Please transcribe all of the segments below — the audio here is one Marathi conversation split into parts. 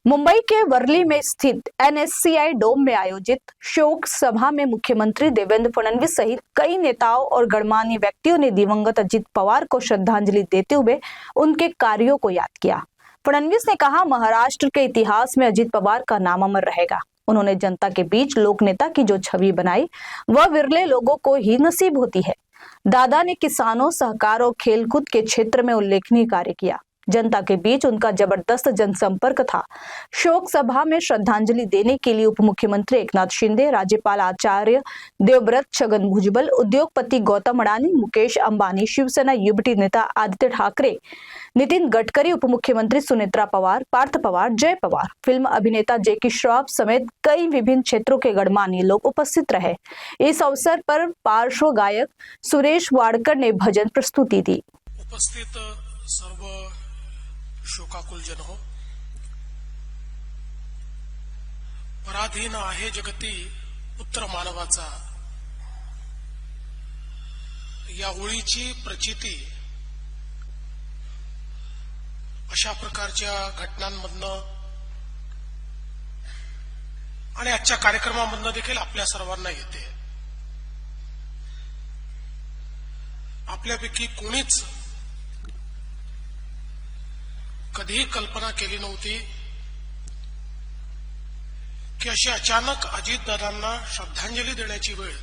मुंबई के वर्ली में स्थित एनएससीआई डोम में आयोजित शोक सभा में मुख्यमंत्री देवेंद्र फडणवीस सहित कई नेताओं और गणमान्य व्यक्तियों ने दिवंगत अजित पवार को श्रद्धांजलि देते हुए उनके कार्यों को याद किया। फडणवीस ने कहा, महाराष्ट्र के इतिहास में अजित पवार का नाम अमर रहेगा। उन्होंने जनता के बीच लोक नेता की जो छवि बनाई वह विरले लोगों को ही नसीब होती है। दादा ने किसानों, सहकार और खेलकूद के क्षेत्र में उल्लेखनीय कार्य किया। जनता के बीच उनका जबरदस्त जनसंपर्क था। शोक सभा में श्रद्धांजलि देने के लिए उप मुख्यमंत्री एकनाथ शिंदे, राज्यपाल आचार्य देवव्रत, छगन भुजबल, उद्योगपति गौतम अडानी, मुकेश अंबानी, शिवसेना युवती नेता आदित्य ठाकरे, नितिन गडकरी, उप मुख्यमंत्री सुनेत्रा पवार, पार्थ पवार, जय पवार, फिल्म अभिनेता जैकी श्रॉफ समेत कई विभिन्न क्षेत्रों के गणमान्य लोग उपस्थित रहे। इस अवसर पर पार्श्व गायक सुरेश वाडकर ने भजन प्रस्तुति दी। उपस्थित सर्व शोकाकुल जन हो, पराधीन आहे जगती पुत्र मानवाचा, या ओळीची प्रचिती अशा प्रकारच्या घटनांमधनं आणि आजच्या कार्यक्रमामधनं देखील आपल्या सर्वांना येते। आपल्यापैकी कोणीच कधीही कल्पना केली नव्हती की अशी अचानक अजितदादांना श्रद्धांजली देण्याची वेळ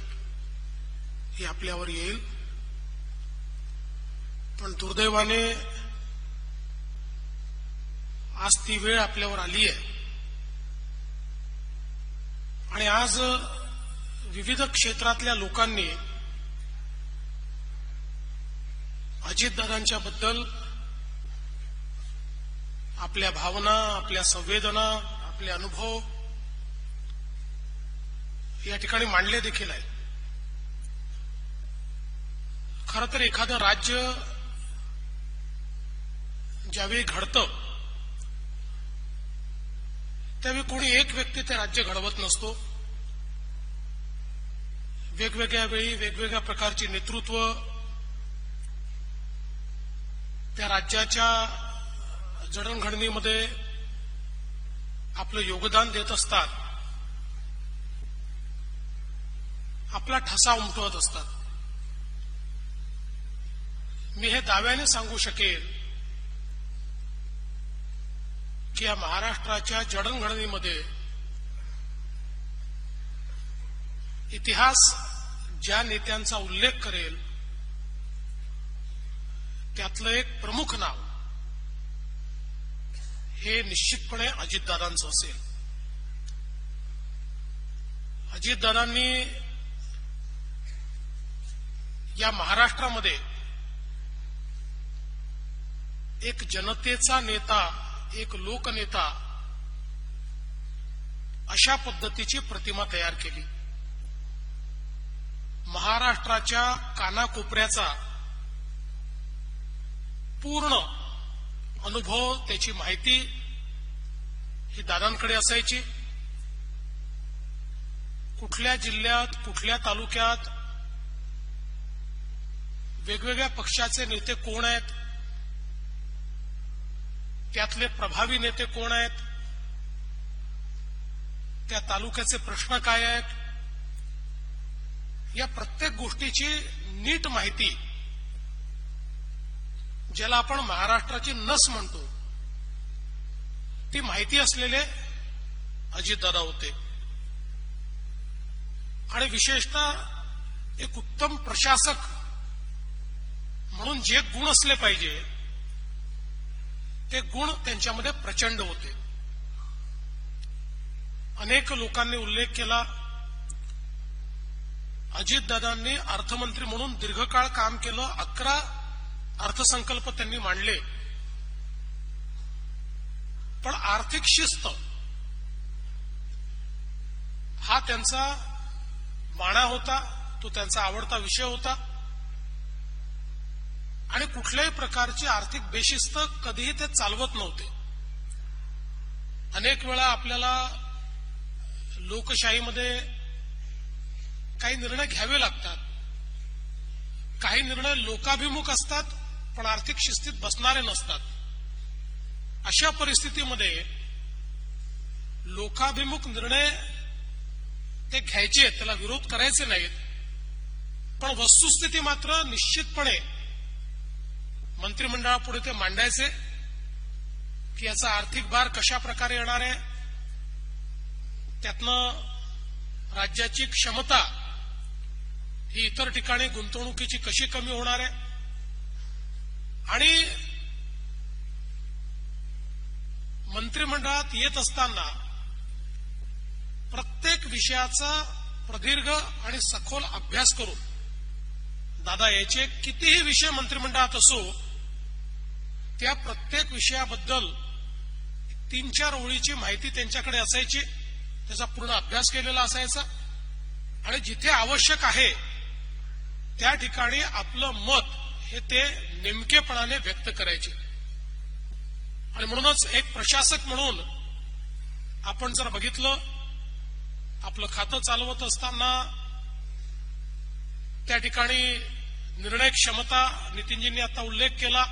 ही आपल्यावर येईल। पण दुर्दैवाने आज ती वेळ आपल्यावर आली आहे आणि आज विविध क्षेत्रातल्या लोकांनी अजितदादांच्या बद्दल आपल्या भावना, आपल्या संवेदना, आपले अनुभव या ठिकाणी मांडले देखील आहेत। खरं तर एखादं राज्य ज्यावेळी घडतं त्यावेळी कोणी एक व्यक्ती ते राज्य घडवत नसतो। वेगवेगळ्या वेळी वेगवेगळ्या प्रकारची नेतृत्व त्या राज्याच्या जडणघडणीमध्ये आपलं योगदान देत असतात, आपला ठसा उमटवत असतात। मी हे दाव्याने सांगू शकेन की या महाराष्ट्राच्या जडणघडणीमध्ये इतिहास ज्या नेत्यांचा उल्लेख करेल त्यातलं एक प्रमुख नाव हे निश्चितपणे अजितदादांचं असेल। अजितदादांनी या महाराष्ट्रामध्ये एक जनतेचा नेता, एक लोकनेता अशा पद्धतीची प्रतिमा तयार केली। महाराष्ट्राच्या कानाकोपऱ्याचा पूर्ण अनुभव, त्याची माहिती ही दादांकडे असायची। कुठल्या जिल्ह्यात, कुठल्या तालुक्यात वेगवेगळ्या पक्षाचे नेते कोण आहेत, त्यातले प्रभावी नेते कोण आहेत, त्या तालुक्याचे प्रश्न काय आहेत, या प्रत्येक गोष्टीची नीट माहिती, ज्याला आपण महाराष्ट्राची नस म्हणतो, ती माहिती असलेले अजितदादा होते। आणि विशेषतः एक उत्तम प्रशासक म्हणून जे गुण असले पाहिजे ते गुण त्यांच्यामध्ये प्रचंड होते। अनेक लोकांनी उल्लेख केला, अजितदादांनी अर्थमंत्री म्हणून दीर्घकाळ काम केलं, 11 अर्थसंकल्प त्यांनी मांडले। पण आर्थिक शिस्त हा त्यांचा बाणा होता, तो त्यांचा आवडता विषय होता आणि कुठल्याही प्रकारची आर्थिक बेशिस्त कधीही ते चालवत नव्हते। अनेक वेळा आपल्याला लोकशाहीमध्ये काही निर्णय घ्यावे लागतात, काही निर्णय लोकाभिमुख असतात पण आर्थिक शिस्तीत बसणारे नसतात। अशा परिस्थितीमध्ये लोकाभिमुख निर्णय ते घ्यायचे, त्याला विरोध करायचे नाहीत, पण वस्तुस्थिती मात्र निश्चितपणे मंत्रिमंडळापुढे ते मांडायचे की याचा आर्थिक भार कशा प्रकारे येणार आहे, त्यातनं राज्याची क्षमता ही इतर ठिकाणी गुंतवणुकीची कशी कमी होणार आहे आणि मंत्रिमंडळात येत असताना प्रत्येक विषयाचा प्रदीर्घ आणि सखोल अभ्यास करून दादा याचे कितीही विषय मंत्रिमंडळात असो त्या प्रत्येक विषयाबद्दल 3-4 ओळीची माहिती त्यांच्याकडे असायची, त्याचा पूर्ण अभ्यास केलेला असायचा आणि जिथे आवश्यक आहे त्या ठिकाणी आपलं मत हे ते नेमकेपणाने व्यक्त करायचे. आणि म्हणूनच एक प्रशासक म्हणून आपण जर बघितलं, आपलं खातं चालवत असताना त्या ठिकाणी निर्णय क्षमता नितीनजींनी आता उल्लेख केला,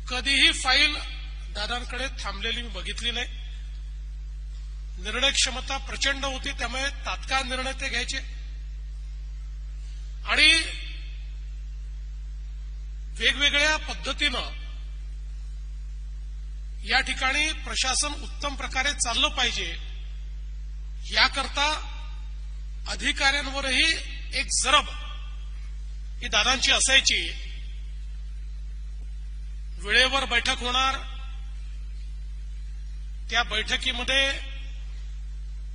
कधीही फाईल दादांकडे थांबलेली मी बघितली नाही. निर्णय क्षमता प्रचंड होती, त्यामुळे तात्काळ निर्णय ते घ्यायचे आणि वेगवेगळ्या पद्धतीनं या ठिकाणी प्रशासन उत्तम प्रकारे चाललं पाहिजे याकरता अधिकाऱ्यांवरही एक जरब ही दादांची असायची. वेळेवर बैठक होणार, त्या बैठकीमध्ये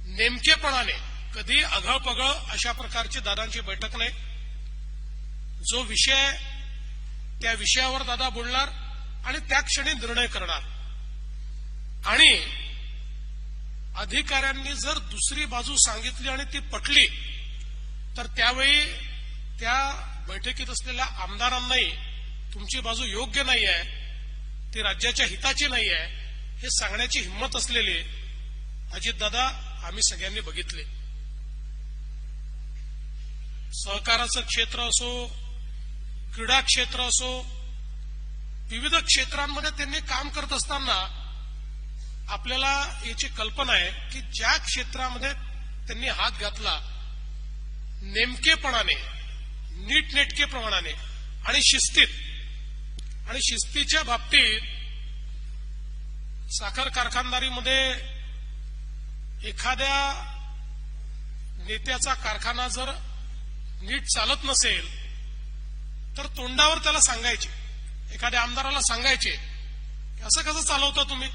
नेमकेपणाने कधी अघळपघळ अशा प्रकारची दादांची बैठक नाही. जो विषय त्या विषयावर दादा बोलणार आणि त्या क्षणी निर्णय करणार आणि अधिकाऱ्यांनी जर दुसरी बाजू सांगितली आणि ती पटली तर त्यावेळी त्या बैठकीत असलेल्या आमदारांनाही तुमची बाजू योग्य नाही आहे, ती राज्याच्या हिताची नाही आहे हे सांगण्याची हिंमत असलेले अजितदादा आम्ही सगळ्यांनी बघितले. सहकाराचं क्षेत्र असो, क्रीडा क्षेत्र असो, विविध क्षेत्रांमध्ये त्यांनी काम करत असताना आपल्याला याची कल्पना आहे की ज्या क्षेत्रामध्ये त्यांनी हात घातला नेमकेपणाने, नीटनेटकेपणाने आणि शिस्तीच्या बाबतीत साखर कारखानदारीमध्ये एखाद्या नेत्याचा कारखाना जर नीट चालत नसेल तर तोंडावर त्याला सांगायचे, एखाद्या आमदाराला सांगायचे असं कसं चालवता तुम्ही,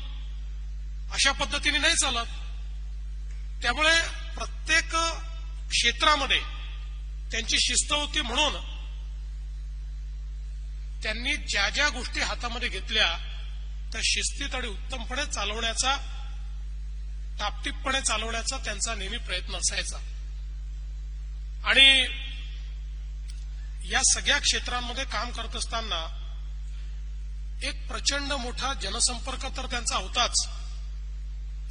अशा पद्धतीने नाही चालत. त्यामुळे प्रत्येक क्षेत्रामध्ये त्यांची शिस्त होती. म्हणून त्यांनी ज्या ज्या गोष्टी हातामध्ये घेतल्या त्या शिस्तीत आणि उत्तमपणे चालवण्याचा, टापटीपपणे चालवण्याचा त्यांचा नेहमी प्रयत्न असायचा. आणि या सगळ्या क्षेत्रांमध्ये काम करत असताना एक प्रचंड मोठा जनसंपर्क तर त्यांचा होताच,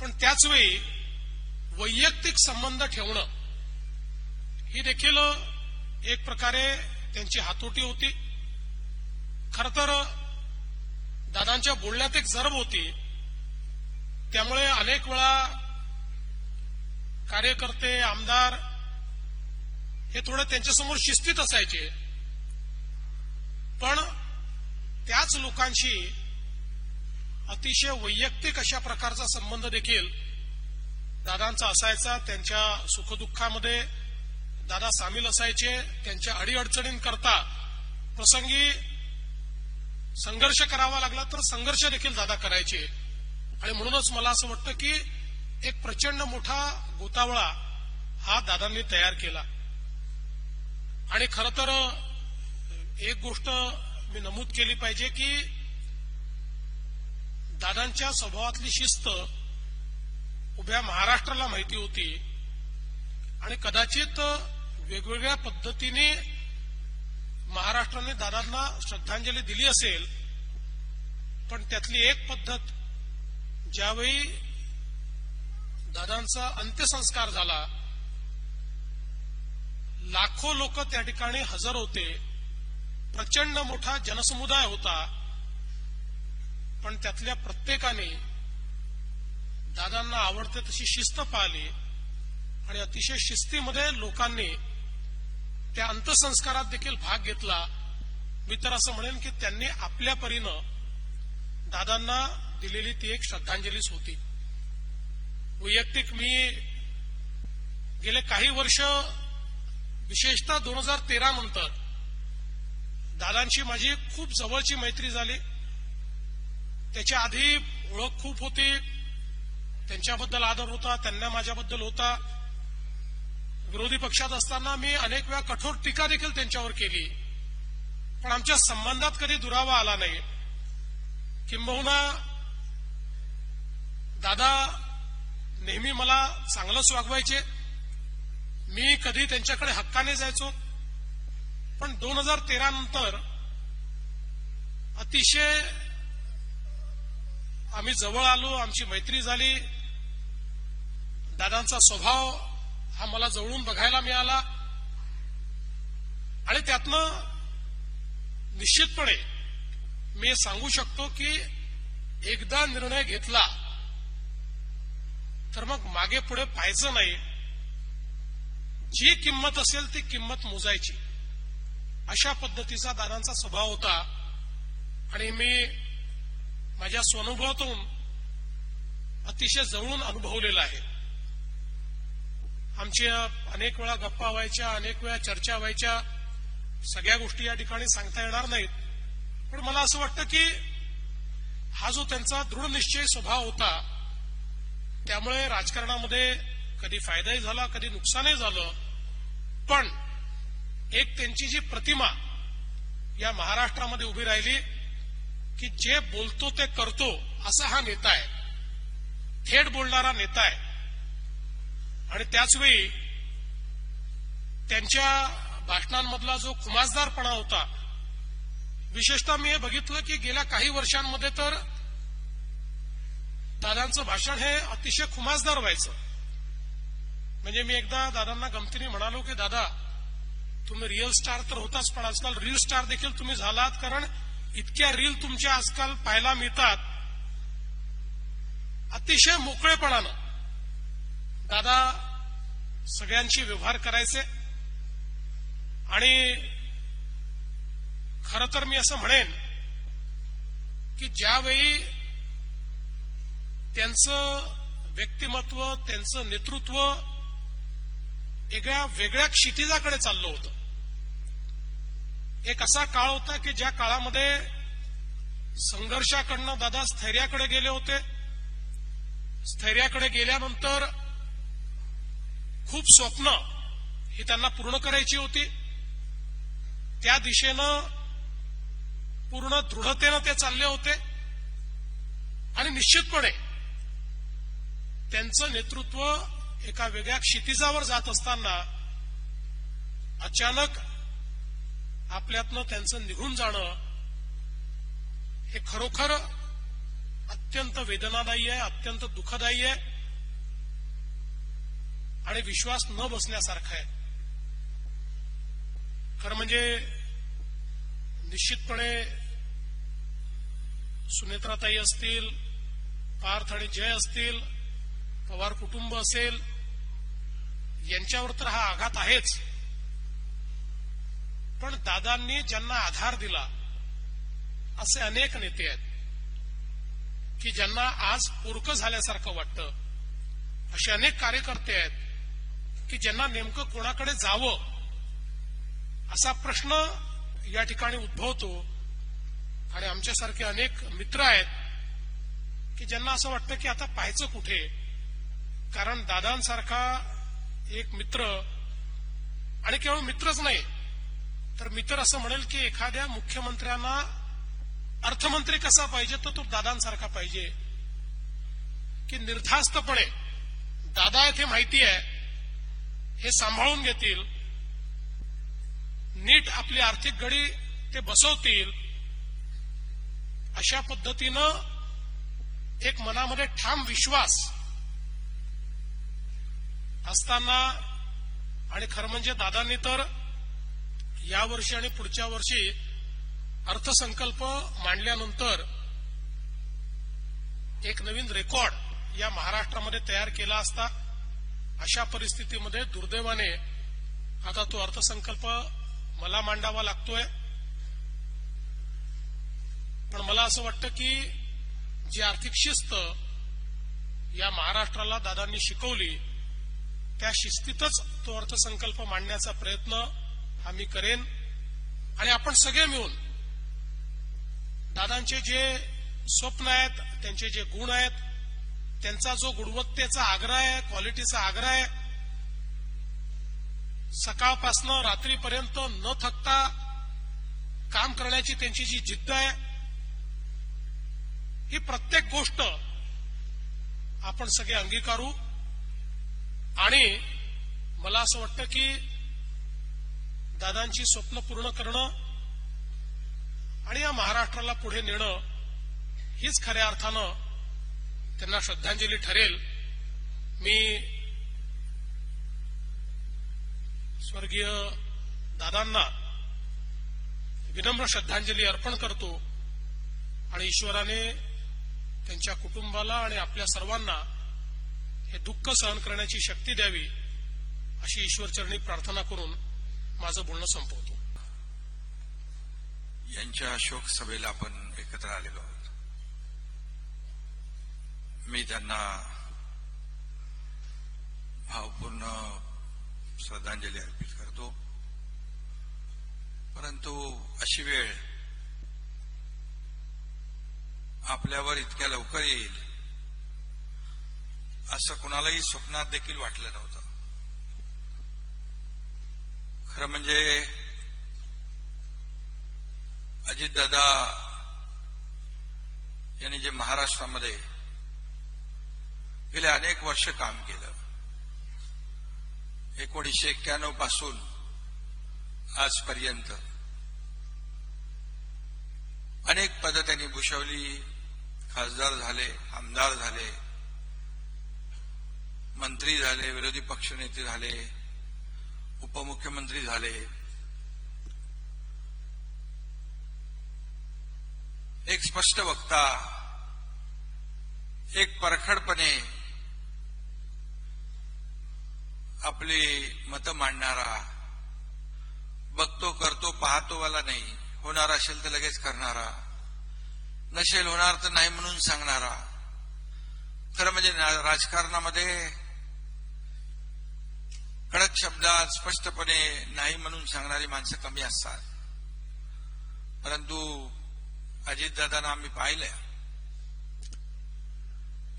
पण त्याचवेळी वैयक्तिक संबंध ठेवणं ही देखील एक प्रकारे त्यांची हातोटी होती. खरं तर दादांच्या बोलण्यात एक जरब होती, त्यामुळे अनेक वेळा कार्यकर्ते, आमदार हे थोडे त्यांच्यासमोर शिस्तीत असायचे, पण त्याच लोकांशी अतिशय वैयक्तिक अशा प्रकारचा संबंध देखील दादांचा असायचा. त्यांच्या सुखदुःखामध्ये दादा सामील असायचे. त्यांच्या अडीअडचणींकरता प्रसंगी संघर्ष करावा लागला तर संघर्ष देखील दादा करायचे. आणि म्हणूनच मला असं वाटतं की एक प्रचंड मोठा गोतावळा हा दादांनी तयार केला. आणि खरं तर एक गोष्ट मी नमूद केली पाहिजे की दादांच्या स्वभावातली शिस्त उभ्या महाराष्ट्राला माहिती होती आणि कदाचित वेगवेगळ्या पद्धतीने महाराष्ट्राने दादांना श्रद्धांजली दिली असेल, पण त्यातली एक पद्धत ज्यावेळी दादांचा अंत्यसंस्कार झाला, लाखो लोक त्या ठिकाणी हजर होते, प्रचंड मोठा जनसमुदाय होता, पण त्यातल्या प्रत्येकाने दादांना आवडते तशी शिस्त पाळली आणि अतिशय शिस्तीमध्ये लोकांनी त्या अंत्यसंस्कारात देखील भाग घेतला. मी तर असं म्हणेन की त्यांनी आपल्या परीनं दादांना दिलेली ती एक श्रद्धांजलीच होती. वैयक्तिक मी गेले काही वर्ष विशेषतः 2013 नंतर दादांची माझी खूप जवळची मैत्री झाली. त्याच्या आधी ओळख खूप होती, त्यांच्याबद्दल आदर होता, त्यांना माझ्याबद्दल होता. विरोधी पक्षात असताना मी अनेक वेळा कठोर टीका देखील त्यांच्यावर केली, पण आमच्या संबंधात कधी दुरावा आला नाही. किंबहुना दादा नेहमी मला चांगलंच वागवायचे. मी कधी त्यांच्याकडे हक्काने जायचो. पण 2013 नंतर अतिशय आम्ही जवळ आलो, आमची मैत्री झाली. दादांचा स्वभाव हा मला जवळून बघायला मिळाला आणि त्यातनं निश्चितपणे मी सांगू शकतो की एकदा निर्णय घेतला तर मग मागे पुढे पाहायचं नाही. जी किंमत असेल ती किंमत मोजायची, अशा पद्धतीचा दादांचा स्वभाव होता आणि मी माझ्या स्वानुभवातून अतिशय जवळून अनुभवलेला आहे. आमच्या अनेक वेळा गप्पा व्हायच्या, अनेक वेळा चर्चा व्हायच्या. सगळ्या गोष्टी या ठिकाणी सांगता येणार नाहीत, पण मला असं वाटतं की हा जो त्यांचा दृढ निश्चयी स्वभाव होता त्यामुळे राजकारणामध्ये कधी फायदाही झाला, कधी नुकसानही झालं. पण एक त्यांची जी प्रतिमा या महाराष्ट्रामध्ये उभी राहिली की जे बोलतो ते करतो असा हा नेता आहे, थेट बोलणारा नेता आहे. आणि त्याचवेळी त्यांच्या भाषणांमधला जो खुमासदारपणा होता, विशेषतः मी हे बघितलं की गेल्या काही वर्षांमध्ये तर दादांचं भाषण हे अतिशय खुमासदार व्हायचं. म्हणजे मी एकदा दादांना गमतीने म्हणालो की दादा तुम्ही रिअल स्टार तर होताच, पण आजकाल रील स्टार देखील तुम्ही झालात, कारण इतक्या रील तुमच्या आजकाल पाहायला मिळतात. अतिशय मोकळेपणानं दादा सगळ्यांशी व्यवहार करायचे. आणि खरं तर मी असं म्हणेन की ज्यावेळी त्यांचं व्यक्तिमत्व, त्यांचं नेतृत्व एका वेगळ्या क्षितिजाकडे चाललं होतं. एक असा काळ होता की ज्या काळामध्ये संघर्षाकडनं दादा स्थैर्याकडे गेले होते. स्थैर्याकडे गेल्यानंतर खूप स्वप्न ही त्यांना पूर्ण करायची होती. त्या दिशेनं पूर्ण दृढतेनं ते चालले होते आणि निश्चितपणे त्यांचं नेतृत्व एका वेगळ्या क्षितिजावर जात असताना अचानक आपल्यातनं त्यांचं निघून जाणं हे खरोखर अत्यंत वेदनादायी आहे, अत्यंत दुःखदायी आहे आणि विश्वास न बसण्यासारखा आहे. खरं म्हणजे निश्चितपणे सुनेत्राताई असतील, पार्थ आणि जय असतील, पवार कुटुंब असेल, यांच्यावर तर हा आघात आहेच. पण दादांनी ज्यांना आधार दिला असे अनेक नेते आहेत की ज्यांना आज पोरकं झाल्यासारखं वाटतं. असे अनेक कार्यकर्ते आहेत की ज्यांना नेमकं कोणाकडे जावं असा प्रश्न या ठिकाणी उद्भवतो. आणि आमच्यासारखे अनेक मित्र आहेत की ज्यांना असं वाटतं की आता पाहायचं कुठे, कारण दादांसारखा एक मित्र, आणि केवळ मित्रच नाही तर मी तर असं म्हणेल की एखाद्या मुख्यमंत्र्यांना अर्थमंत्री कसा पाहिजे तर तो दादांसारखा पाहिजे की निर्धास्तपणे दादा येथे माहिती आहे हे सांभाळून घेतील, नीट आपली आर्थिक गडी ते बसवतील. अशा पद्धतीनं एक मनामध्ये ठाम विश्वास असताना, आणि खरं म्हणजे दादांनी तर यावर्षी आणि पुढच्या वर्षी अर्थसंकल्प मांडल्यानंतर एक नवीन रेकॉर्ड या महाराष्ट्रामध्ये तयार केला असता. अशा परिस्थितीमध्ये दुर्दैवाने आता तो अर्थसंकल्प मला मांडावा लागतोय. पण मला असं वाटतं की जी आर्थिक शिस्त या महाराष्ट्राला दादांनी शिकवली त्या शिस्तीतच तो अर्थसंकल्प मांडण्याचा प्रयत्न आम्ही करेन. आणि आपण सगळे मिळून दादांचे जे स्वप्न आहेत, त्यांचे जे गुण आहेत, त्यांचा जो गुणवत्तेचा आग्रह आहे, क्वालिटीचा आग्रह आहे, सकाळपासनं रात्रीपर्यंत न थकता काम करण्याची त्यांची जी जिद्द आहे, ही प्रत्येक गोष्ट आपण सगळे अंगीकारू. आणि मला असं वाटतं की दादांची स्वप्न पूर्ण करणं आणि या महाराष्ट्राला पुढे नेणं हीच खऱ्या अर्थानं त्यांना श्रद्धांजली ठरेल. मी स्वर्गीय दादांना विनम्र श्रद्धांजली अर्पण करतो आणि ईश्वराने त्यांच्या कुटुंबाला आणि आपल्या सर्वांना हे दुःख सहन करण्याची शक्ती द्यावी अशी ईश्वरचरणी प्रार्थना करून माझं बोलणं संपवतो. यांच्या शोक सभेला आपण एकत्र आलेलो आहोत. मी त्यांना भावपूर्ण श्रद्धांजली अर्पित करतो. परंतु अशी वेळ आपल्यावर इतक्या लवकर येईल असं कुणालाही स्वप्नात देखील वाटलं नव्हतं. खरं म्हणजे अजितदादा यांनी जे महाराष्ट्रामध्ये गेले अनेक वर्ष काम केलं, 1991 पासून आजपर्यंत अनेक पदं त्यांनी भूषवली. खासदार झाले, आमदार झाले, मंत्री झाले, विरोधी पक्षनेते झाले, उपमुख्यमंत्री झाले. एक स्पष्ट वक्ता, एक परखडपणे आपली मतं मांडणारा, बघतो करतो पाहतोवाला नाही, होणार असेल तर लगेच करणारा, नसेल होणार तर नाही म्हणून सांगणारा. खरं म्हणजे राजकारणामध्ये कडक शब्दात स्पष्टपणे नाही म्हणून सांगणारी माणसं कमी असतात. परंतु अजितदादांना आम्ही पाहिलं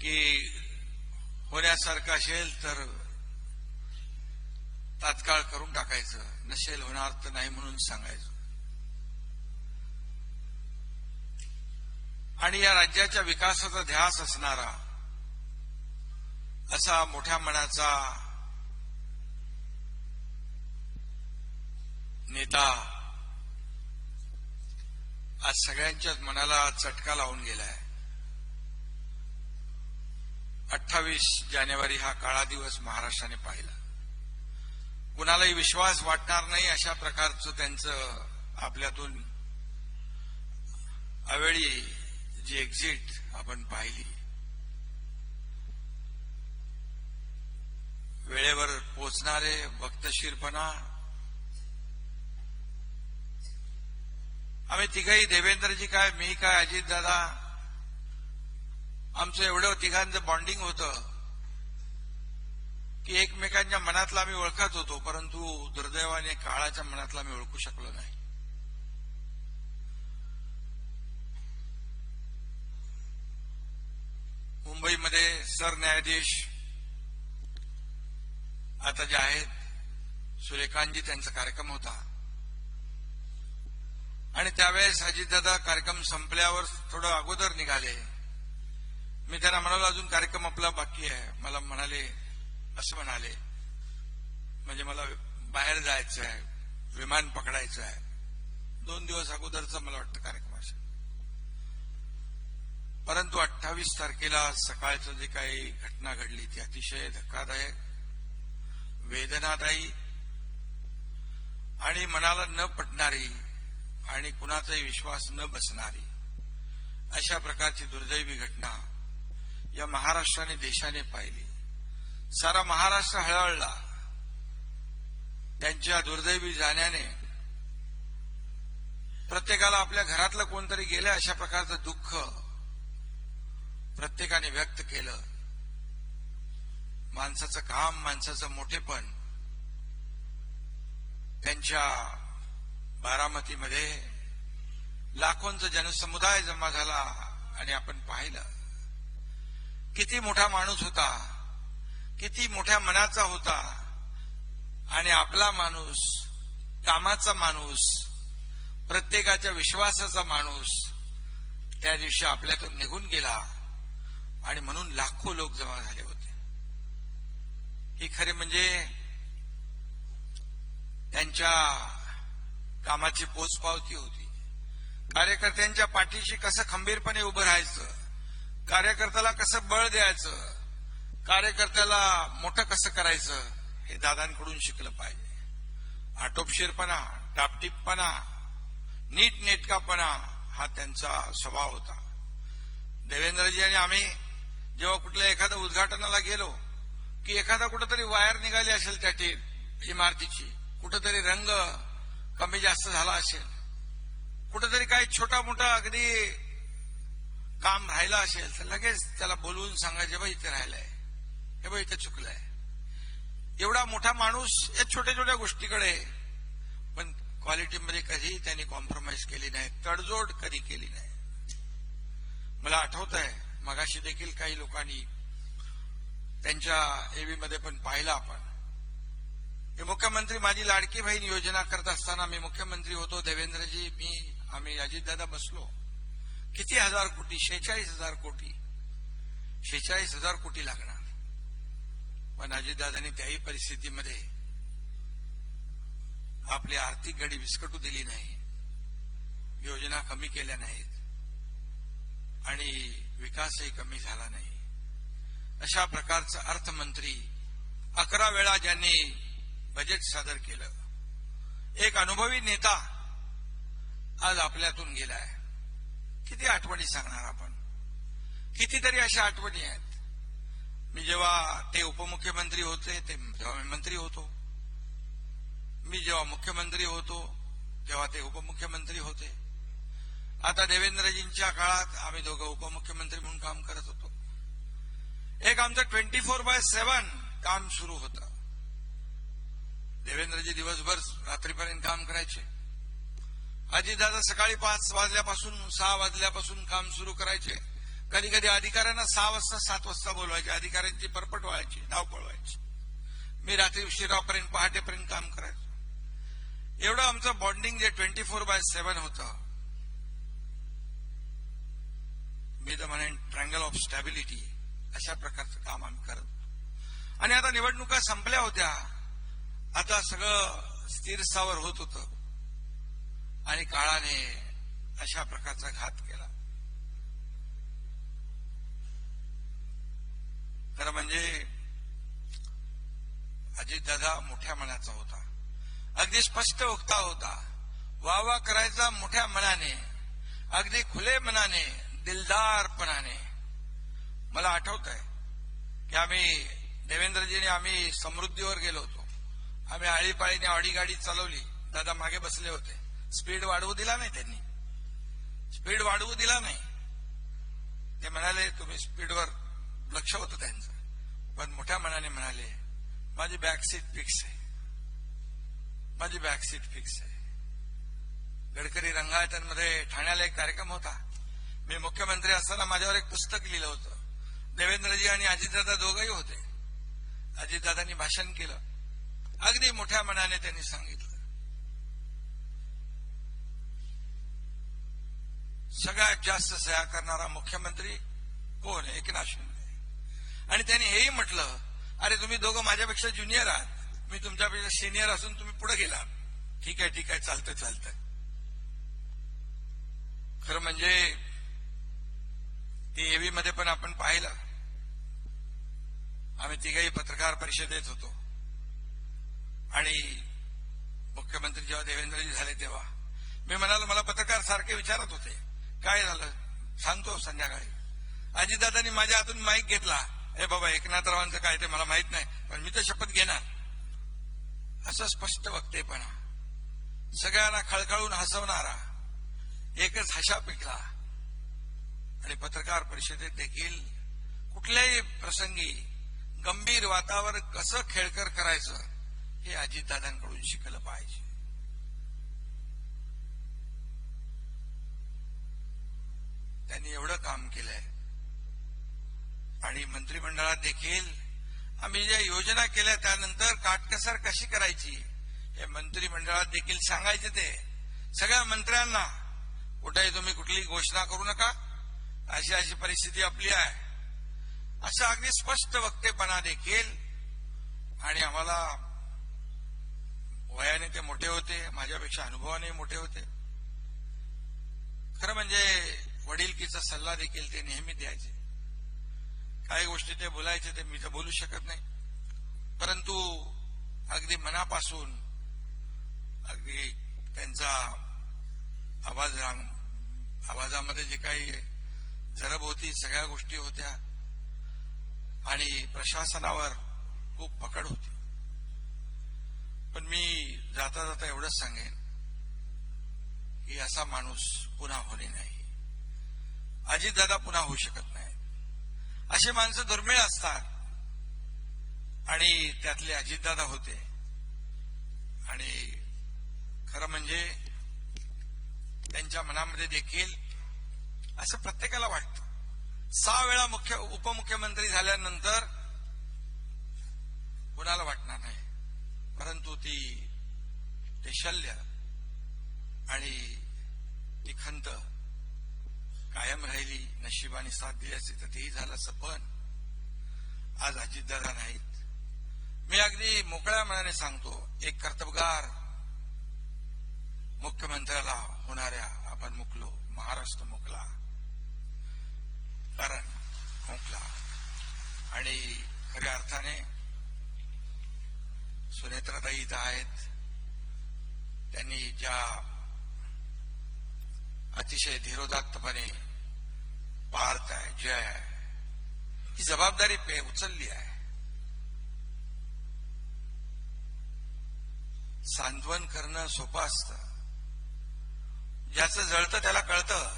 की होण्यासारखं असेल तर तात्काळ करून टाकायचं, नसेल होणार तर नाही म्हणून सांगायचं. आणि या राज्याच्या विकासाचा ध्यास असणारा असा मोठ्या मनाचा नेता आज सगळ्यांच्याच मनाला चटका लावून गेलाय. 28 जानेवारी हा काळा दिवस महाराष्ट्राने पाहिला. कुणालाही विश्वास वाटणार नाही अशा प्रकारचं त्यांचं आपल्यातून अवेळी जी एक्झिट आपण पाहिली, वेळेवर पोचणारे वक्तशीरपणा. आम्ही तिघही, देवेंद्रजी काय, मी काय, अजितदादा, आमचं एवढं तिघांचं बॉन्डिंग होतं की एकमेकांच्या मनातला आम्ही ओळखत होतो. परंतु दुर्दैवाने काळाच्या मनातला आम्ही ओळखू शकलो नाही. मुंबईमध्ये सरन्यायाधीश आता जे आहेत सूर्यकांतजी, त्यांचा कार्यक्रम होता आणि त्यावेळेस अजितदादा कार्यक्रम संपल्यावर थोडं अगोदर निघाले. मी त्यांना म्हणालो अजून कार्यक्रम आपला बाकी आहे. मला म्हणाले, असं म्हणाले, म्हणजे मला बाहेर जायचं आहे, विमान पकडायचं आहे. 2 दिवस अगोदरचा मला वाटतं कार्यक्रम असेल. परंतु 28 तारखेला सकाळचं जे काही घटना घडली ती अतिशय धक्कादायक, वेदनादायी आणि मनाला न पटणारी आणि कुणाचाही विश्वास न बसणारी अशा प्रकारची दुर्दैवी घटना या महाराष्ट्राने देशाने पाहिली. सारा महाराष्ट्र हळहळला. त्यांच्या दुर्दैवी जाण्याने प्रत्येकाला आपल्या घरातलं कोणतरी गेलं अशा प्रकारचं दुःख प्रत्येकाने व्यक्त केलं. माणसाचं काम, माणसाचं मोठेपण त्यांच्या बारामतीमध्ये लाखोंचा जनसमुदाय जमा झाला आणि आपण पाहिलं किती मोठा माणूस होता, किती मोठ्या मनाचा होता आणि आपला माणूस, कामाचा माणूस, प्रत्येकाच्या विश्वासाचा माणूस त्या दिवशी आपल्यातून निघून गेला आणि म्हणून लाखो लोक जमा झाले होते. ही खरे म्हणजे त्यांच्या कामाची पोचपावती होती. कार्यकर्त्यांच्या पाठीशी कसं खंबीरपणे उभं राहायचं, कार्यकर्त्याला कसं बळ द्यायचं, कार्यकर्त्याला मोठं कसं करायचं हे दादांकडून शिकलं पाहिजे. आटोपशीरपणा, टापटीपपणा, नीटनेटकापणा हा त्यांचा स्वभाव होता. देवेंद्रजी आणि आम्ही जेव्हा कुठल्या एखाद्या उद्घाटनाला गेलो की एखादा कुठेतरी वायर निघाली असेल त्या इमारतीची, कुठेतरी रंग कमी जास्त झाला असेल, कुठेतरी काही छोटा मोठा अगदी काम राहिलं असेल तर लगेच त्याला बोलवून सांगायचे, बाई इथे राहिलंय, हे बाई इथे चुकलंय. एवढा मोठा माणूस या छोट्या छोट्या गोष्टीकडे, पण क्वालिटीमध्ये कधीही त्यांनी कॉम्प्रोमाइज केली नाही, तडजोड कधी केली नाही. मला आठवत आहे मगाशी देखील काही लोकांनी त्यांच्या एव्हीमध्ये पण पाहिलं आपण. मी मुख्यमंत्री माझी लाडकी बहीण योजना करत असताना मी मुख्यमंत्री होतो, देवेंद्रजी, आम्ही अजितदादा बसलो. किती हजार कोटी? 46,000 कोटी. 46,000 कोटी लागणार. पण अजितदादांनी त्याही परिस्थितीमध्ये आपली आर्थिक गडी विस्कटू दिली नाही, योजना कमी केल्या नाहीत आणि विकासही कमी झाला नाही. अशा प्रकारचं अर्थमंत्री 11 वेळा ज्यांनी बजेट सादर केलं, एक अनुभवी नेता आज आपल्यातून गेलाय. किती आठवणी सांगणार आपण? कितीतरी अशा आठवणी आहेत. मी जेव्हा ते उपमुख्यमंत्री होते तेव्हा मी मंत्री होतो, मी जेव्हा मुख्यमंत्री होतो तेव्हा ते उपमुख्यमंत्री होते. आता देवेंद्रजींच्या काळात आम्ही दोघं उपमुख्यमंत्री म्हणून काम करत होतो. एक आमचं 24/7 काम सुरू होतं. देवेंद्रजी दिवसभर रात्रीपर्यंत काम करायचे. अजितदादा सकाळी 5 वाजल्यापासून 6 वाजल्यापासून काम सुरू करायचे. कधी कधी अधिकाऱ्यांना 6 वाजता 7 वाजता बोलवायचे. अधिकाऱ्यांची परपट व्हायची, धावपळ व्हायची. मी रात्री उशिरापर्यंत पहाटेपर्यंत काम करायचो. एवढं आमचं बॉन्डिंग जे 24/7 होतं, मी तर म्हणेन ट्रँगल ऑफ स्टॅबिलिटी, अशा प्रकारचं काम आम्ही करत होतो. आणि आता निवडणुका संपल्या होत्या, आता सगळं स्थिर स्थावर होत होतं आणि काळाने अशा प्रकारचा घात केला. खरं म्हणजे अजितदादा मोठ्या मनाचा होता, अगदी स्पष्ट वक्ता होता, वाह करायचा मोठ्या मनाने, अगदी खुले मनाने, दिलदारपणाने. मला आठवत आहे की देवेंद्रजीने आम्ही समृद्धीवर गेलो होतो. आम्ही आळीपाळीने ऑडी गाडी चालवली. दादा मागे बसले होते. स्पीड वाढवू दिला नाही त्यांनी, स्पीड वाढवू दिला नाही. ते म्हणाले, तुम्ही स्पीडवर लक्ष होतं त्यांचं, पण मोठ्या मनाने म्हणाले, माझी बॅकसीट फिक्स आहे, माझी बॅकसीट फिक्स आहे. गडकरी रंगायतांमध्ये ठाण्याला एक कार्यक्रम होता. मी मुख्यमंत्री असताना माझ्यावर एक पुस्तक लिहिलं होतं. देवेंद्रजी आणि अजितदादा दोघंही होते. अजितदादांनी भाषण केलं, अगदी मोठ्या मनाने त्यांनी सांगितलं, सगळ्यात जास्त सह्या करणारा मुख्यमंत्री कोण आहे? एकनाथ शिंदे. आणि त्यांनी हेही म्हटलं, अरे तुम्ही दोघं माझ्यापेक्षा ज्युनियर आहात, मी तुमच्यापेक्षा सिनियर असून तुम्ही पुढे गेला. ठीक आहे, ठीक आहे, चालतंय चालतंय. खरं म्हणजे ती एव्ही मध्ये पण आपण पाहिलं, आम्ही तिघही पत्रकार परिषदेत होतो आणि मुख्यमंत्री जेव्हा देवेंद्रजी झाले तेव्हा मी म्हणालो, मला पत्रकार सारखे विचारत होते, काय झालं सांगतो संध्याकाळी. अजितदादांनी माझ्या हातून माईक घेतला, ए बाबा एकनाथरावांचं काय ते मला माहित नाही, पण मी तर शपथ घेणार, असं स्पष्ट वक्तेपणा, सगळ्यांना खळखळून हसवणारा, एकच हशा पिकला. आणि पत्रकार परिषदेत देखील कुठल्याही प्रसंगी गंभीर वातावरण कसं खेळकर करायचं हे अजितदादांकडून शिकलं पाहिजे. त्यांनी एवढं काम केलंय. आणि मंत्रिमंडळात देखील आम्ही ज्या योजना केल्या त्यानंतर काटकसर कशी करायची हे मंत्रिमंडळात देखील सांगायचे. ते सगळ्या मंत्र्यांना कुठेही तुम्ही कुठली घोषणा करू नका, अशी अशी परिस्थिती आपली आहे, असं अगदी स्पष्ट वक्तेपणा देखील. आणि आम्हाला वयाने ते मोठे होते, माझ्यापेक्षा अनुभवाने मोठे होते. खरं म्हणजे वडिलकीचा सल्ला देखील ते नेहमी द्यायचे. काही गोष्टी ते बोलायचे ते मी तर बोलू शकत नाही, परंतु अगदी मनापासून, अगदी त्यांचा आवाजामध्ये जे काही जरब होती, सगळ्या गोष्टी होत्या. आणि प्रशासनावर खूप पकड होती. पण मी जाता जाता एवढंच सांगेन की असा माणूस पुन्हा होणे नाही. अजितदादा पुन्हा होऊ शकत नाही. अशी माणसं दुर्मिळ असतात आणि त्यातले अजितदादा होते. आणि खरं म्हणजे त्यांच्या मनामध्ये देखील असं प्रत्येकाला वाटतं. 6 वेळा उपमुख्यमंत्री झाल्यानंतर कुणाला वाटणार नाही, परंतु ते शल्य आणि ती खंत कायम राहिली. नशिबाने साथ दिली असती तर तेही झालं असं. पण आज अजितदादा नाहीत. मी अगदी मोकळ्या मनाने सांगतो, एक कर्तबगार मुख्यमंत्र्याला होणाऱ्या आपण मुकलो, महाराष्ट्र मुकला, कारण मुकला. आणि खऱ्या अर्थाने सुनेत्राताई इथं आहेत. त्यांनी ज्या अतिशय धीरोदात्तपणे पार्थ आहे, जय ही जबाबदारी उचलली आहे. सांत्वन करणं सोपं असतं. ज्याचं जळतं त्याला कळतं.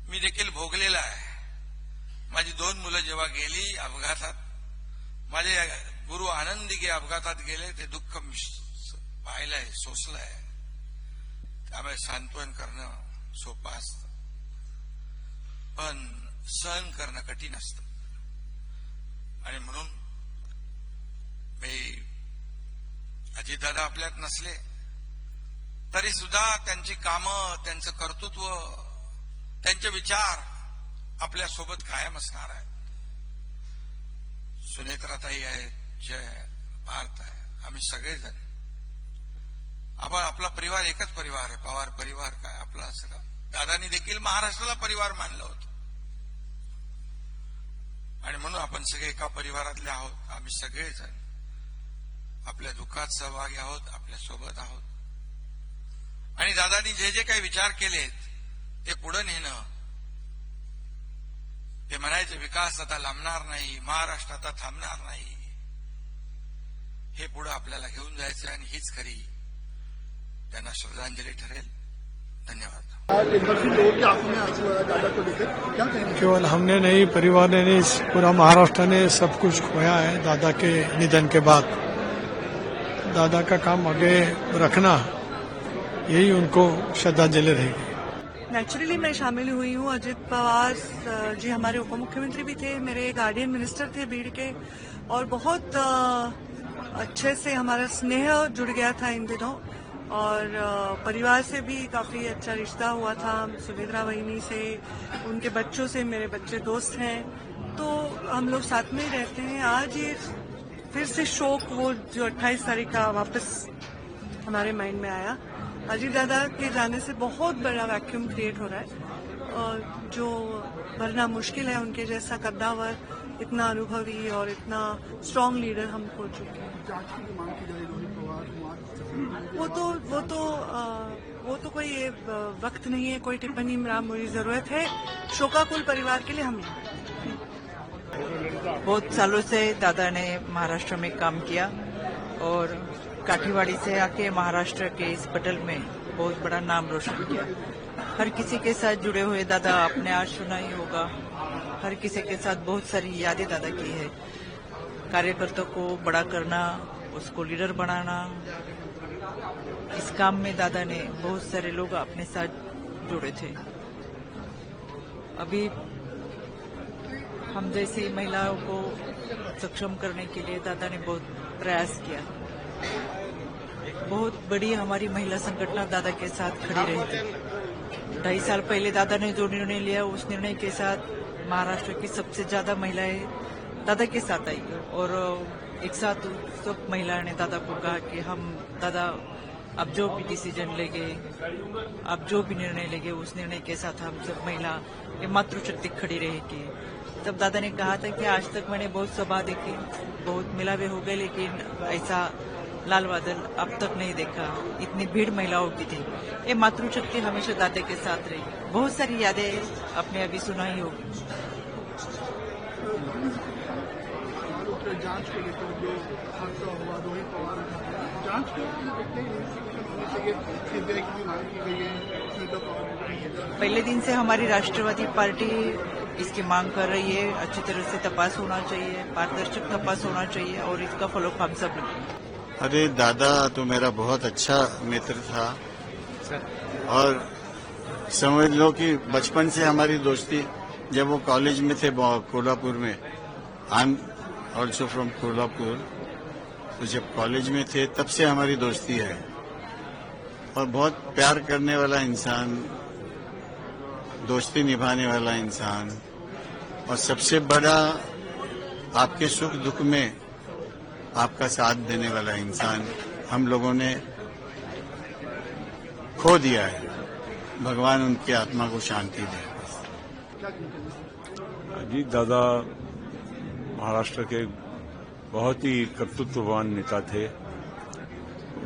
मी देखील भोगलेलं आहे. माझी 2 मुलं जेव्हा गेली अपघातात, माझे गुरु आनंदी अपघातात गेले, ते दुःख पाहिलंय, सोसलंय. त्यामुळे सांत्वन करणं सोपं असतं, पण सहन करणं कठीण असतं. आणि म्हणून मी अजितदादा आपल्यात नसले तरी सुद्धा त्यांची कामं, त्यांचं कर्तृत्व, त्यांचे विचार आपल्या सोबत कायम असणार आहेत. सुनेत्राताई आहेत, जय पार्थ आहे, आम्ही सगळेजण, आपण आपला परिवार एकच परिवार आहे. पवार परिवार काय आपला सगळा. दादांनी देखील महाराष्ट्राला परिवार मानलं होतं. आणि म्हणून आपण सगळे एका परिवारातले आहोत. आम्ही सगळेजण आपल्या दुःखात सहभागी आहोत, आपल्या सोबत आहोत. आणि दादांनी जे जे काही विचार केलेत ते पुढे नेणं, ते म्हणायचे विकास आता लांबणार नाही, महाराष्ट्र आता थांबणार नाही, हे पुढे आपल्याला घेऊन जायचं. आणि हीच खरी त्यांना श्रद्धांजलि ठरेल. धन्यवाद. केवल हमने नहीं, परिवार ने नहीं, पूरा महाराष्ट्र ने सब कुछ खोया है दादा के निधन के बाद. दादा का काम आगे रखना, यही उनको श्रद्धांजलि रहेगी. नेचुरली मैं शामिल हुई हूँ. अजित पवार जी हमारे उप मुख्यमंत्री भी थे, मेरे गार्डियन मिनिस्टर थे बीड़ के, और बहुत अच्छे से हमारा स्नेह जुड़ गया था इन दिनों. और परिवार से भी काफी अच्छा रिश्ता हुआ था. सुनेत्रा वहिनी से, उनके बच्चों से, मेरे बच्चे दोस्त हैं, तो हम लोग साथ में ही रहते हैं. आज ये फिर से शोक, वो जो 28 तारीख का वापस हमारे माइंड में आया. अजीत दादा के जाने से बहुत बड़ा वैक्यूम क्रिएट हो रहा है, और जो भरना मुश्किल है. उनके जैसा कद्दावर इतना अनुभवी और इतना स्ट्रांग लीडर हम खो चुके हैं। वो तो कोई वक्त नहीं है, कोई टिप्पणी मेरी जरूरत है। शोकाकुल परिवार के लिए हम यहाँ बहुत सालों से दादा ने महाराष्ट्र में काम किया और काठीवाड़ी से आके महाराष्ट्र के इस पटल में बहुत बड़ा नाम रोशन किया। हर किसी के साथ जुड़े हुए दादा आपने आज सुना ही होगा। हर किसी के साथ बहुत सारी यादें दादा की है। कार्यकर्ताओं को बड़ा करना, उसको लीडर बनाना, इस काम में दादा ने बहुत सारे लोग अपने साथ जुड़े थे। अभी हम जैसी महिलाओं को सक्षम करने के लिए दादा ने बहुत प्रयास किया। बहुत बड़ी हमारी महिला संगठन दादा के साथ खड़ी रही थी। 2.5 साल पहले दादा ने जो निर्णय लिया, उस निर्णय के साथ महाराष्ट्र की सबसे ज्यादा महिलाएं दादा के साथ आई और एक साथ सब महिलाओं ने दादा को कहा कि हम दादा अब जो भी डिसीजन लेंगे, अब जो भी निर्णय लेंगे, उस निर्णय के साथ हम सब महिला ये मातृशक्ति खड़ी रहेगी। तब दादा ने कहा था कि आज तक मैंने बहुत सभा देखी, बहुत मिलावे हो गए, लेकिन ऐसा लाल बादल अब तक नहीं देखा। इतनी भीड़ महिलाओं की थी। ये मातृशक्ति हमेशा दादा के साथ रही। बहुत सारी यादें आपने अभी सुनाई होगी। जांच को लेकर जो हादसा हुआ, रोहित पवार जांच को देखते ही सीबीआई की भी मांग की गई है। स्मिता पवार पहले दिन से हमारी राष्ट्रवादी पार्टी इसकी मांग कर रही है। अच्छी तरह से तपास होना चाहिए, पारदर्शक तपास होना चाहिए और इसका फॉलोअप हम सब लेंगे। अरे दादा तो मेरा बहुत अच्छा मित्र था और समझ लो कि बचपन से हमारी दोस्ती, जब वो कॉलेज में थे कोल्हापुर में, I am also from Kolhapur, तो जब कॉलेज में थे तब से हमारी दोस्ती है। और बहुत प्यार करने वाला इंसान, दोस्ती निभाने वाला इंसान, और सबसे बड़ा आपके सुख दुख में आपका साथ देने वाला इंसान हम लोगों ने खो दिया है। भगवान उनकी आत्मा को शांति दे। अजीत दादा महाराष्ट्र के बहुत ही कर्तृत्ववान नेता थे।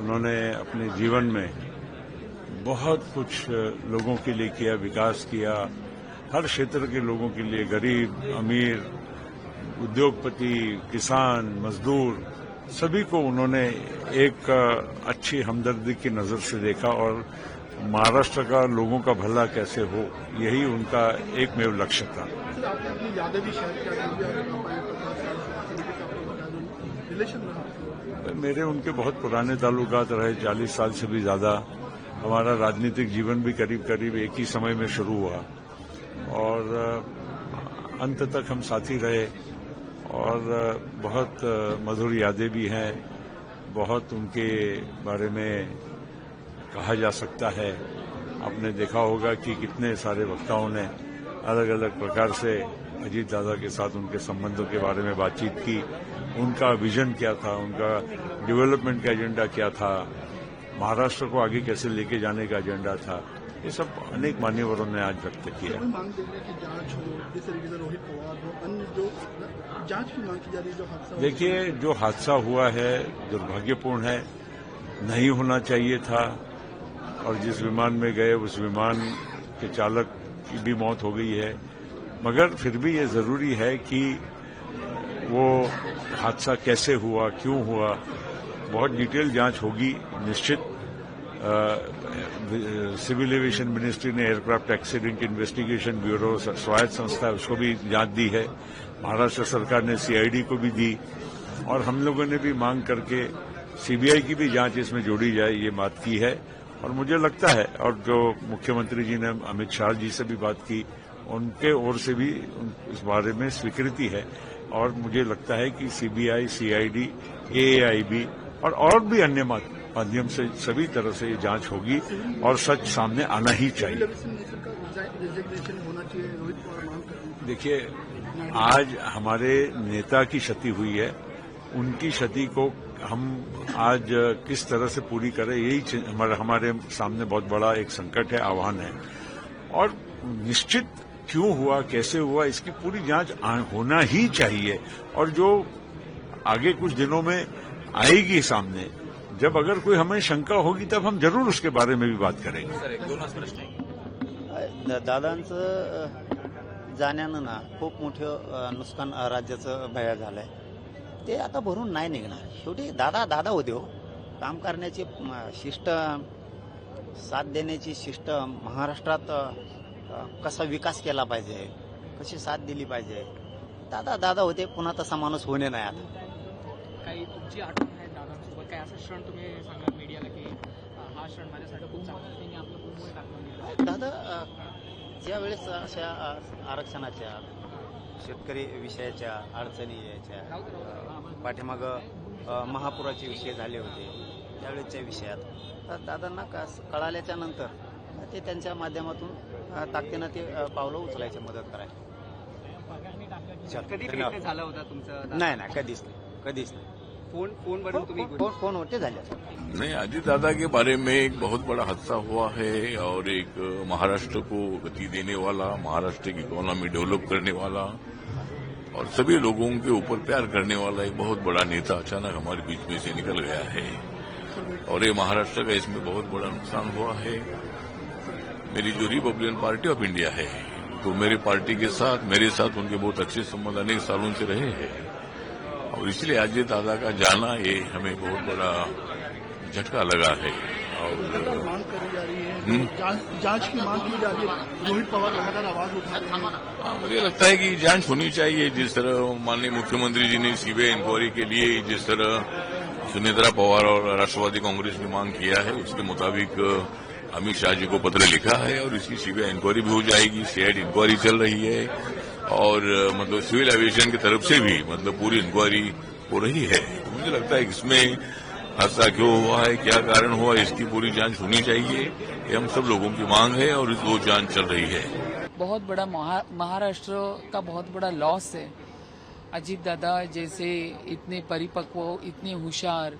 उन्होंने अपने जीवन में बहुत कुछ लोगों के लिए किया, विकास किया, हर क्षेत्र के लोगों के लिए, गरीब, अमीर, उद्योगपति, किसान, मजदूर, सभी को उन्होंने एक अच्छी हमदर्दी की नजर से देखा और महाराष्ट्र का लोगों का भला कैसे हो, यही उनका एकमेव लक्ष्य था। सर, आपने अपनी यादें भी शेयर किया। मेरे उनके बहुत पुराने ताल्लुकात रहे, 40 साल से भी ज्यादा। हमारा राजनीतिक जीवन भी करीब करीब एक ही समय में शुरू हुआ और अंत तक हम साथी रहे और बहुत मधुर यादें भी हैं। बहुत उनके बारे में कहा जा सकता है। आपने देखा होगा कि कितने सारे वक्ताओं ने अलग अलग प्रकार से अजीत दादा के साथ उनके संबंधों के बारे में बातचीत की। उनका विजन क्या था, उनका डेवलपमेंट का एजेंडा क्या था, महाराष्ट्र को आगे कैसे लेके जाने का एजेंडा था, ये सब अनेक मान्यवरों ने आज व्यक्त किया। मांग की जांच हो, जिस तरीके से रोहित पवार हो, अन्य जो जांच की मांग की जा रही है, जो हादसा। देखिए, जो हादसा हुआ है दुर्भाग्यपूर्ण है, नहीं होना चाहिए था। और जिस विमान में गए उस विमान के चालक की भी मौत हो गई है, मगर फिर भी ये जरूरी है कि वो हादसा कैसे हुआ, क्यों हुआ, बहुत डिटेल जांच होगी निश्चित। सिविल एविएशन मिनिस्ट्री ने एयरक्राफ्ट एक्सीडेंट इन्वेस्टिगेशन ब्यूरो, स्वायत्त संस्था है, उसको भी जांच दी है। महाराष्ट्र सरकार ने सीआईडी को भी दी और हम लोगों ने भी मांग करके सीबीआई की भी जांच इसमें जोड़ी जाए, ये बात की है। और मुझे लगता है, और जो मुख्यमंत्री जी ने अमित शाह जी से भी बात की, उनके ओर से भी इस बारे में स्वीकृति है और मुझे लगता है कि सीबीआई, सीआईडी, एएआईबी और भी अन्य माध्यम से सभी तरह से ये जांच होगी और सच सामने आना ही चाहिए। देखिए, आज हमारे नेता की क्षति हुई है, उनकी क्षति को हम आज किस तरह से पूरी करें, यही हमारे सामने बहुत बड़ा एक संकट है, आह्वान है। और निश्चित क्यों हुआ, कैसे हुआ, इसकी पूरी जांच होना ही चाहिए। और जो आगे कुछ दिनों में आएगी सामने, जब अगर कोई हमें शंका होगी तब हम जरूर उसके बारे में भी बात करेंगे। दादांचं जाण्यानं ना खूप मोठं नुकसान राज्याचं भया झालंय. ते आता भरून नाही निघणार. शेवटी दादा होते हो. काम करण्याची शिष्ट, साथ देण्याची शिष्ट, महाराष्ट्रात कसा विकास केला पाहिजे, कशी साथ दिली पाहिजे, दादा होते. पुन्हा तसा माणूस होणे नाही आता. काही तुमची आठवण आहे दादांसोबत, काय असा क्षण तुम्ही सांगा मीडियाला की हा क्षण माझ्यासाठी खूप चांगला आहे, त्यांनी आपलं मुंबई टाकून दिलं. दादा ज्या वेळेस अशा आरक्षणाच्या, शेतकरी विषयाच्या अडचणी यायच्या, पाठीमाग महापुराचे विषय झाले होते, त्यावेळेसच्या विषयात दादांना कळाल्याच्या नंतर ते त्यांच्या माध्यमातून ताकदीनं ते पावलं उचलायची मदत करायची. कधी भेट झाला होता तुमचं? नाही, कधीच नाही. फोनवरून तुम्ही फोन होते झाले. नहीं, अजीत दादा के बारे में एक बहुत बड़ा हादसा हुआ है और एक महाराष्ट्र को गति देने वाला, महाराष्ट्र की इकोनॉमी डेवलप करने वाला और सभी लोगों के ऊपर प्यार करने वाला एक बहुत बड़ा नेता अचानक हमारे बीच में से निकल गया है और ये महाराष्ट्र का इसमें बहुत बड़ा नुकसान हुआ है। मेरी जो रिपब्लिकन पार्टी ऑफ इंडिया है, तो मेरे पार्टी के साथ, मेरे साथ उनके बहुत अच्छे संबंध अनेक सालों से रहे हैं और इसलिए अजीत दादा का जाना ये हमें बहुत बड़ा झटका लगा है। और मांग करी जा रही है, जांच की मांग की जा रही है, रोहित पवार लगातार आवाज उठा रहे हैं। मुझे लगता है कि जांच होनी चाहिए। जिस तरह माननीय मुख्यमंत्री जी ने सीबीआई इंक्वायरी के लिए जिस तरह सुनेत्रा पवार और राष्ट्रवादी कांग्रेस ने मांग किया है, उसके मुताबिक अमित शाह जी को पत्र लिखा है और इसकी सीबीआई इंक्वायरी भी हो जाएगी। सीआईडी इंक्वायरी चल रही है और मतलब सिविल एविएशन की तरफ से भी मतलब पूरी इंक्वायरी हो रही है। तो मुझे लगता है कि इसमें हादसा क्यों हुआ है, क्या कारण हुआ, इसकी पूरी जांच होनी चाहिए। ये हम सब लोगों की मांग है और वो जांच चल रही है। बहुत बड़ा महाराष्ट्र का बहुत बड़ा लॉस है। अजीत दादा जैसे इतने परिपक्व, इतने होशियार,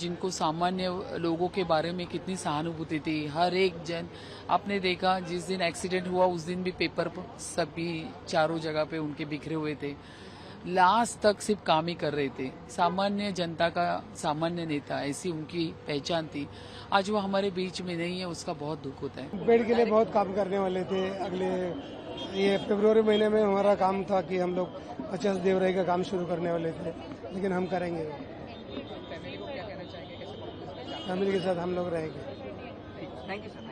जिनको सामान्य लोगों के बारे में कितनी सहानुभूति थी, हर एक जन, आपने देखा जिस दिन एक्सीडेंट हुआ उस दिन भी पेपर सभी चारों जगह पे उनके बिखरे हुए थे। लास्ट तक सिर्फ काम ही कर रहे थे, सामान्य जनता का सामान्य नेता, ऐसी उनकी पहचान थी। आज वो हमारे बीच में नहीं है, उसका बहुत दुख होता है। पेड़ के लिए बहुत काम करने वाले थे। अगले ये फरवरी महीने में हमारा काम था कि हम लोग 50 देवराई का काम शुरू करने वाले थे, लेकिन हम करेंगे। फैमिली के साथ हम लोग रहेंगे। Thank you sir.